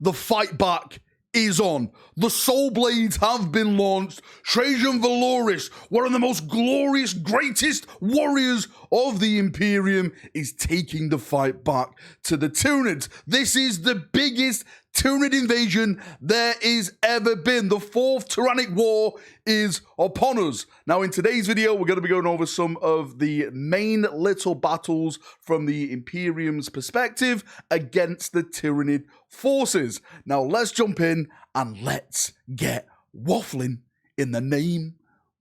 the fight back is on. The Solblades have been launched. Trajan Valoris, one of the most glorious, greatest warriors of the Imperium, is taking the fight back to the Tyranids. This is the biggest Tyranid invasion there is ever been. The fourth Tyrannic war is upon us. Now, in today's video, we're going to be going over some of the main little battles from the Imperium's perspective against the Tyranid forces. Now, let's jump in and let's get waffling in the name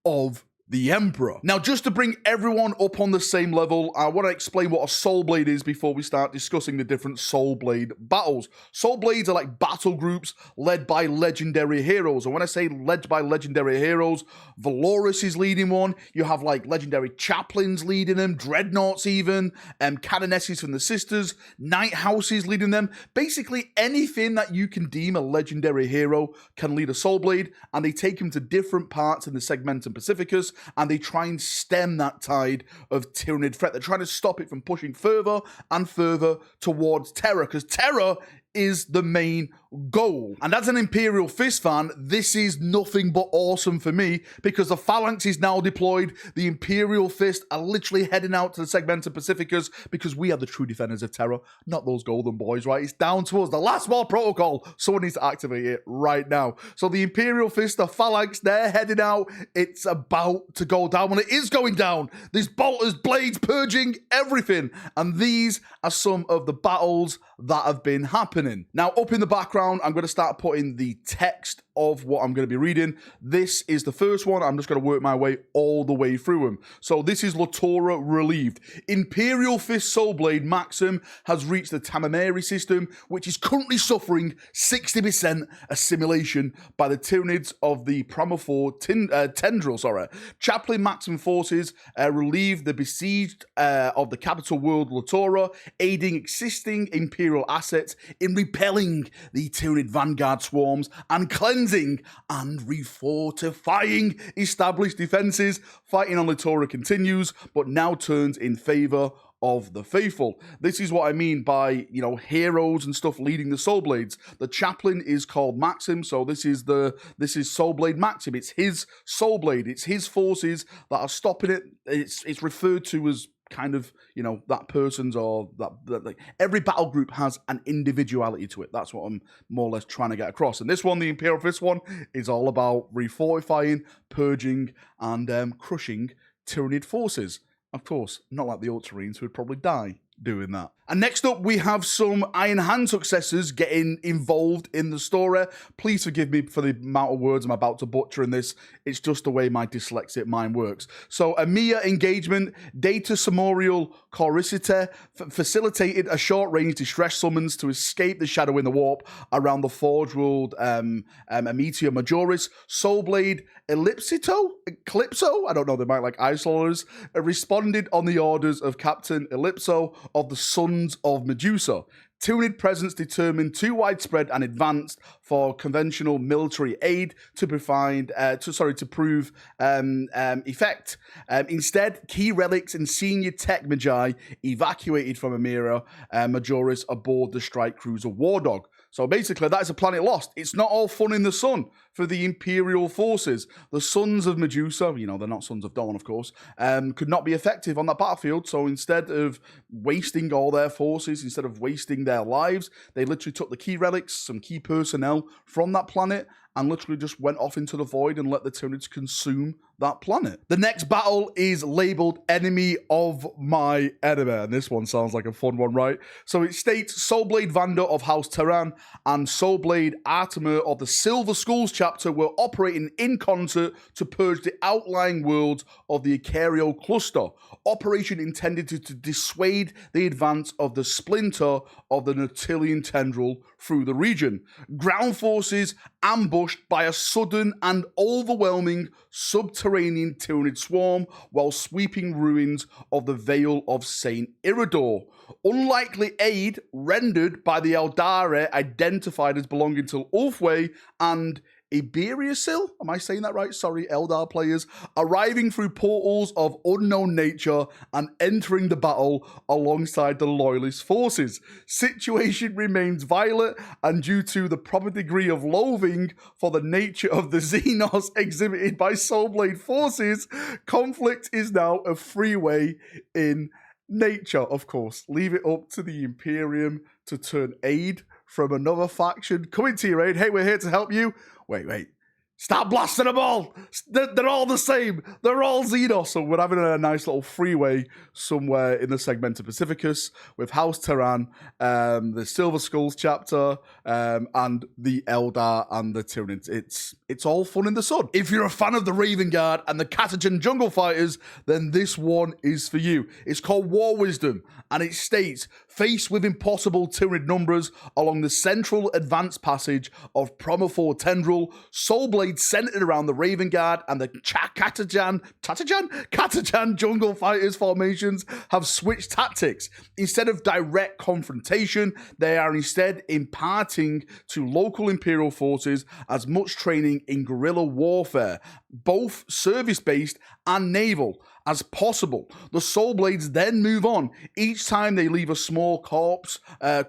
of the Emperor. Now, just to bring everyone up on the same level, I want to explain what a Soulblade is before we start discussing the different Soulblade battles. Soulblades are like battle groups led by legendary heroes. And when I say led by legendary heroes, Valoris is leading one. You have like legendary chaplains leading them, dreadnoughts even, canonesses from the sisters, night houses leading them. Basically, anything that you can deem a legendary hero can lead a Soulblade, and they take them to different parts in the Segmentum Pacificus, and they try and stem that tide of Tyranid threat. They're trying to stop it from pushing further and further towards Terror, because Terror is the main goal. And as an Imperial Fist fan, this is nothing but awesome for me, because the Phalanx is now deployed. The Imperial Fist are literally heading out to the Segmentum Pacificus, because we are the true defenders of Terror, not those golden boys, right? It's down to us. The last war protocol. Someone needs to activate it right now. So the Imperial Fist, the Phalanx, they're heading out. It's about to go down. Well, it is going down. There's bolters, blades, purging, everything. And these are some of the battles that have been happening. Now, up in the background, I'm going to start putting the text of what I'm going to be reading. This is the first one. I'm just going to work my way all the way through them. So this is LATORA relieved. Imperial Fist Soulblade Maxim has reached the Tamameri system, which is currently suffering 60% assimilation by the Tyranids of the Promophore Tendril. Chaplain Maxim forces relieve the besieged of the capital world LATORA, aiding existing Imperial assets in repelling the Tyranid vanguard swarms and cleansing and refortifying established defenses. Fighting on LATORA continues, but now turns in favor of the faithful. This is what I mean by, you know, heroes and stuff leading the Soulblades. The chaplain is called Maxim, so this is Soulblade Maxim. It's his Soulblade. It's his forces that are stopping it. It's referred to as kind of, you know, that person's, or that like every battle group has an individuality to it. That's what I'm more or less trying to get across. And this one, the Imperial Fist one, is all about refortifying, purging, and crushing Tyranid forces. Of course, not like the Ultramarines, who would probably die doing that. And next up, we have some Iron Hand successors getting involved in the story. Please forgive me for the amount of words I'm about to butcher in this. It's just the way my dyslexic mind works. So, ARTEMIA engagement, Data Summorial Choricity facilitated a short-range distress summons to escape the Shadow in the Warp around the Forge World Ametia Majoris. Soulblade Eclipso, I don't know, they might like Isolars, responded on the orders of Captain Ellipso of the Sons of Medusa. Tyranid presence determined too widespread and advanced for conventional military aid to prove effect. Instead, key relics and senior tech magi evacuated from Amira Majoris aboard the strike cruiser War Dog. So basically, that is a planet lost. It's not all fun in the sun for the Imperial forces. The Sons of Medusa, you know, they're not Sons of Dawn, of course, could not be effective on that battlefield. So instead of wasting all their forces, instead of wasting their lives, they literally took the key relics, some key personnel from that planet, and literally just went off into the void and let the Tyranids consume that planet. The next battle is labeled Enemy of My Enemy, and this one sounds like a fun one, right? So it states Soulblade Vanda of House Terran and Soulblade ARTEMIA of the Silver Skulls chapter were operating in concert to purge the outlying worlds of the Icario cluster. Operation intended to dissuade the advance of the splinter of the Nautilian tendril through the region. Ground forces ambushed by a sudden and overwhelming subterranean Tyranid swarm while sweeping ruins of the Vale of Saint Iridor. Unlikely aid rendered by the Eldari identified as belonging to Ulfway and Iberiasil, am I saying that right? Sorry, Eldar players, arriving through portals of unknown nature and entering the battle alongside the Loyalist forces. Situation remains violent, and due to the proper degree of loathing for the nature of the Xenos exhibited by Soulblade forces, conflict is now a freeway in nature. Of course, leave it up to the Imperium to turn aid from another faction coming to your aid. Hey, we're here to help you. Wait. Stop blasting them all. They're all the same. They're all Xenos. So we're having a nice little freeway somewhere in the Segmenta Pacificus with House Terran, the Silver Skulls chapter, and the Eldar and the Tyranids. It's all fun in the sun. If you're a fan of the Raven Guard and the Catagen Jungle Fighters, then this one is for you. It's called War Wisdom, and it states, faced with impossible Tyranid numbers along the central advance passage of Promophore Tendril, Soulblades centered around the Raven Guard and the Catagen Jungle Fighters formations have switched tactics. Instead of direct confrontation, they are instead imparting to local Imperial forces as much training in guerrilla warfare, both service-based and naval, as possible. The Soulblades then move on. Each time they leave a small corpse of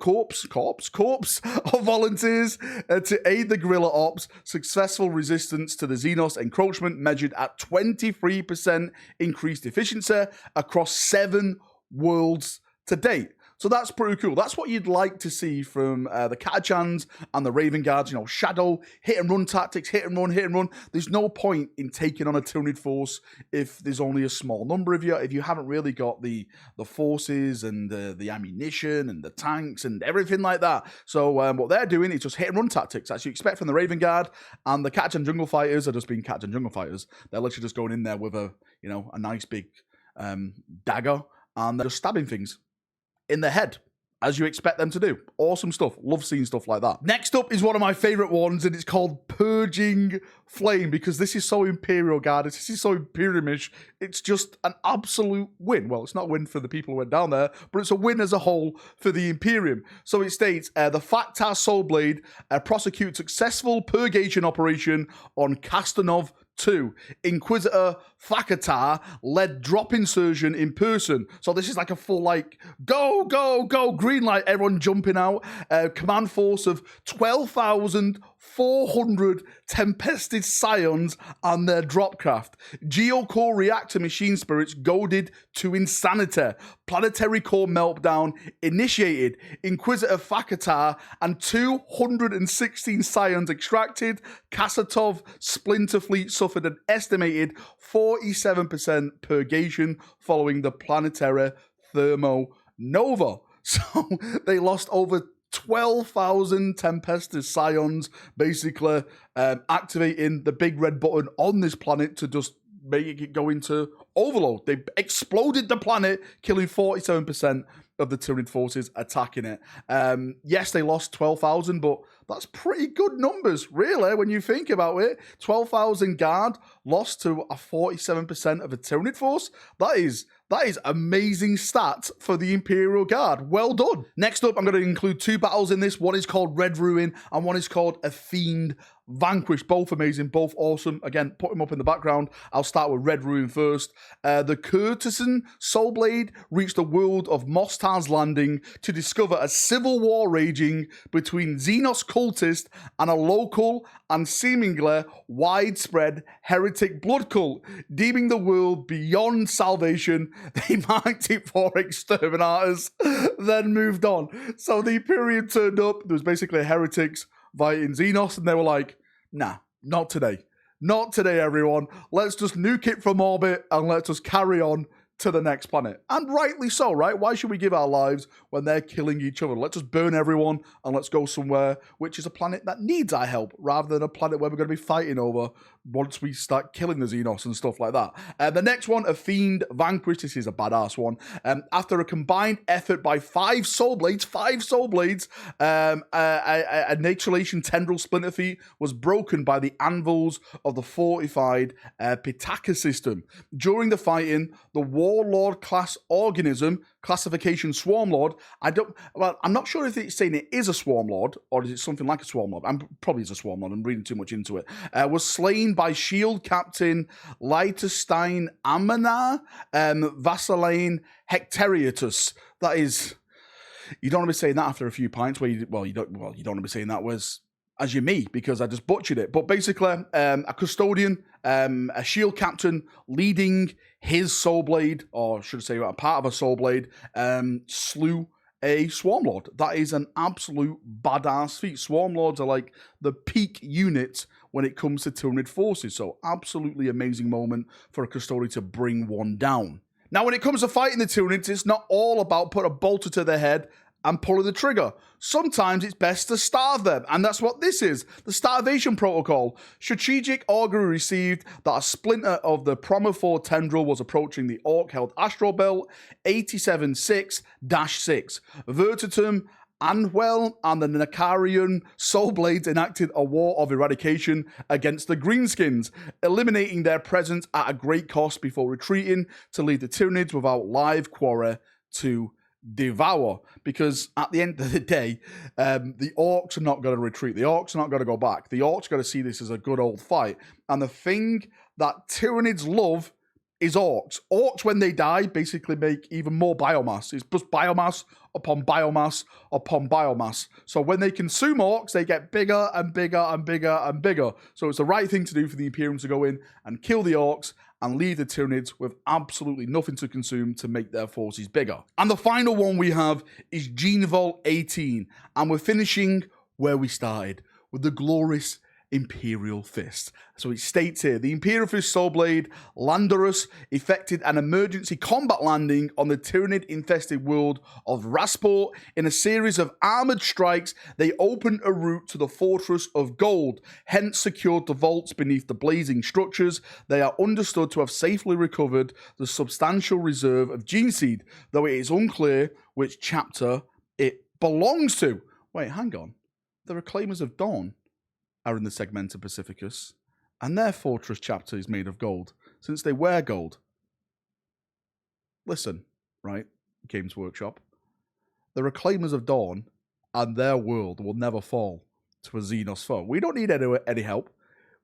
volunteers to aid the guerrilla ops. Successful resistance to the Xenos encroachment measured at 23% increased efficiency across 7 worlds to date. So that's pretty cool. That's what you'd like to see from the Catachans and the Raven Guards. You know, shadow, hit and run tactics, hit and run. There's no point in taking on a Tyranid force if there's only a small number of you, if you haven't really got the forces and the ammunition and the tanks and everything like that. So what they're doing is just hit and run tactics, as you expect from the Raven Guard, and the Catachan Jungle Fighters are just being Catachan Jungle Fighters. They're literally just going in there with a nice big dagger, and they're just stabbing things in the head, as you expect them to do. Awesome stuff. Love seeing stuff like that. Next up is one of my favorite ones, and it's called Purging Flame, because this is so Imperial Guard. This is so Imperiumish. It's just an absolute win. Well, it's not a win for the people who went down there, but it's a win as a whole for the Imperium. So it states, the Factar Soulblade prosecutes successful purgation operation on Kastanov 2. Inquisitor Fakatar led drop insertion in person. So this is like a full, go, green light, everyone jumping out. Command force of 12,400 Tempested Scions and their dropcraft. Geocore reactor machine spirits goaded to insanity. Planetary core meltdown initiated. Inquisitor Fakatar and 216 Scions extracted. Kasatov Splinter Fleet suffered an estimated 47% purgation following the planetary thermonova. So they lost over 12,000 Tempested Scions, basically activating the big red button on this planet to just make it go into overload. They exploded the planet, killing 47% of the Tyranid forces attacking it. Yes, they lost 12,000, but that's pretty good numbers, really, when you think about it. 12,000 guard lost to a 47% of a Tyranid force. That is amazing stats for the Imperial Guard. Well done. Next up, I'm going to include 2 battles in this. One is called Red Ruin, and one is called A Fiend Vanquished. Both amazing, both awesome. Again, put them up in the background. I'll start with Red Ruin first. The Courtesan Soulblade reached the world of Mostar's Landing to discover a civil war raging between Xenos cultists and a local and seemingly widespread heretic blood cult. Deeming the world beyond salvation, they marked it for exterminators, then moved on. So the Imperium turned up. There was basically heretics fighting Xenos, and they were like, nah, not today. Not today, everyone. Let's just nuke it from orbit and let's just carry on to the next planet. And rightly so, right? Why should we give our lives when they're killing each other? Let's just burn everyone and let's go somewhere which is a planet that needs our help, rather than a planet where we're going to be fighting over once we start killing the Xenos and stuff like that. The next one, A Fiend Vanquished. This is a badass one. After a combined effort by 5 Soulblades, a Naturelation Tendril Splinter Feet was broken by the anvils of the fortified Pitaka system. During the fighting, the war Warlord class organism, classification Swarm Lord. I'm not sure if it's saying it is a Swarm Lord or is it something like a Swarm Lord. Probably is a Swarm Lord. I'm reading too much into it. Was slain by Shield Captain Leiterstein Amana Vassalane Hecteriatus. That is, you don't want to be saying that after a few pints. You don't want to be saying that as you me, because I just butchered it. But basically, a custodian, a shield captain leading his soul blade, or should I say a part of a soul blade, slew a Swarm Lord. That is an absolute badass feat. Swarm Lords are like the peak unit when it comes to Tyranid forces. So absolutely amazing moment for a custodian to bring one down. Now, when it comes to fighting the Tyranids, it's not all about putting a bolter to their head and pulling the trigger. Sometimes it's best to starve them, and that's what this is. The Starvation Protocol. Strategic augury received that a splinter of the Promophore tendril was approaching the Orc-held Astral Belt 87-6-6. Vertitum, Anwell, and the Nakarian Solblades enacted a war of eradication against the Greenskins, eliminating their presence at a great cost before retreating to leave the Tyranids without live quarry to devour. Because at the end of the day, the Orcs are not going to retreat. The Orcs are not going to go back. The Orcs are going to see this as a good old fight. And the thing that Tyranids love is Orcs. Orcs, when they die, basically make even more biomass. It's just biomass upon biomass upon biomass. So when they consume Orcs, they get bigger and bigger and bigger and bigger. So it's the right thing to do for the Imperium to go in and kill the Orcs and leave the Tyranids with absolutely nothing to consume to make their forces bigger. And the final one we have is GENEVAULT 18. And we're finishing where we started, with the glorious Imperial Fist. So it states here, the Imperial Fist Soulblade Landorus effected an emergency combat landing on the Tyranid-infested world of Rasport. In a series of armored strikes, they opened a route to the Fortress of Gold, hence secured the vaults beneath the blazing structures. They are understood to have safely recovered the substantial reserve of Gene Seed, though it is unclear which chapter it belongs to. Wait, hang on. The Reclaimers of Dawn are in the Segmenta Pacificus, and their fortress chapter is made of gold, since they wear gold. Listen, right, Games Workshop. The Reclaimers of Dawn and their world will never fall to a Xenos foe. We don't need any help.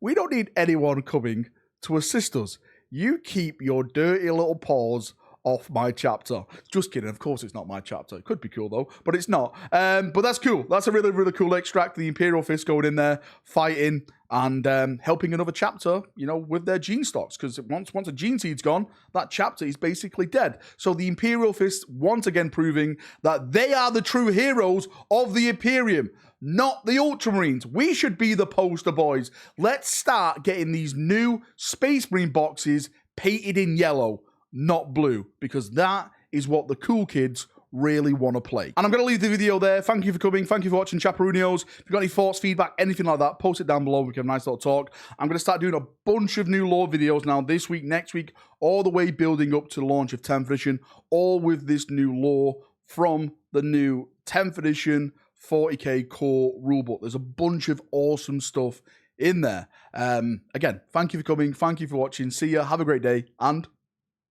We don't need anyone coming to assist us. You keep your dirty little paws off my chapter. Just kidding. Of course, it's not my chapter. It could be cool, though, but it's not. But that's cool. That's a really, really cool extract. The Imperial Fist going in there, fighting, and helping another chapter, you know, with their gene stocks. Because once a gene seed's gone, that chapter is basically dead. So the Imperial Fist, once again, proving that they are the true heroes of the Imperium, not the Ultramarines. We should be the poster boys. Let's start getting these new Space Marine boxes painted in yellow, not blue, because that is what the cool kids really want to play. And I'm going to leave the video there. Thank you for coming. Thank you for watching Chaperonios. If you've got any thoughts, feedback, anything like that, post it down below. We can have a nice little talk. I'm going to start doing a bunch of new lore videos now this week, next week, all the way building up to the launch of 10th edition, all with this new lore from the new 10th edition 40k core rulebook. There's a bunch of awesome stuff in there. Again, thank you for coming. Thank you for watching. See ya. Have a great day, and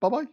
bye-bye.